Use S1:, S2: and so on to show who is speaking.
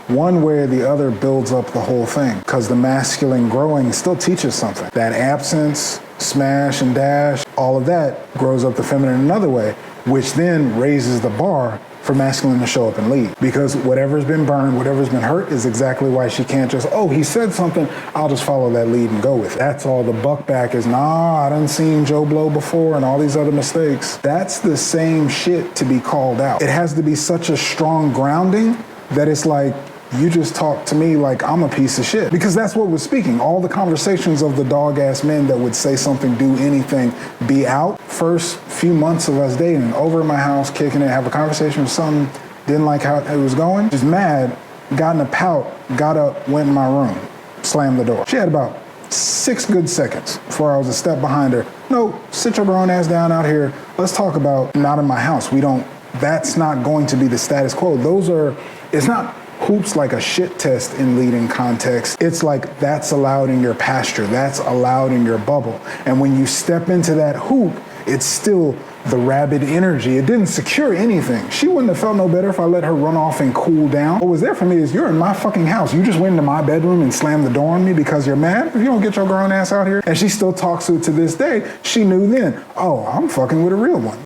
S1: One way or the other builds up the whole thing, because the masculine growing still teaches something. That absence, smash and dash, all of that grows up the feminine another way, which then raises the bar for masculine to show up and lead. Because whatever's been burned, whatever's been hurt is exactly why she can't just, oh, he said something, I'll just follow that lead and go with it. That's all the buck back is, nah, I done seen Joe blow before and all these other mistakes. That's the same shit to be called out. It has to be such a strong grounding that it's like, you just talk to me like I'm a piece of shit. Because that's what we're speaking. All the conversations of the dog-ass men that would say something, do anything, be out. First few months of us dating, over at my house, kicking it, have a conversation with something, didn't like how it was going, just mad, got in a pout, got up, went in my room, slammed the door. She had about 6 good seconds before I was a step behind her. No, sit your grown ass down out here. Let's talk about not in my house. That's not going to be the status quo. It's not hoops like a shit test in leading context. It's like that's allowed in your pasture, that's allowed in your bubble. And when you step into that hoop, it's still the rabid energy. It didn't secure anything. She wouldn't have felt no better if I let her run off and cool down. What was there for me is, you're in my fucking house. You just went into my bedroom and slammed the door on me because you're mad? If you don't get your grown ass out here. And she still talks to it to this day. She knew then, oh, I'm fucking with a real one.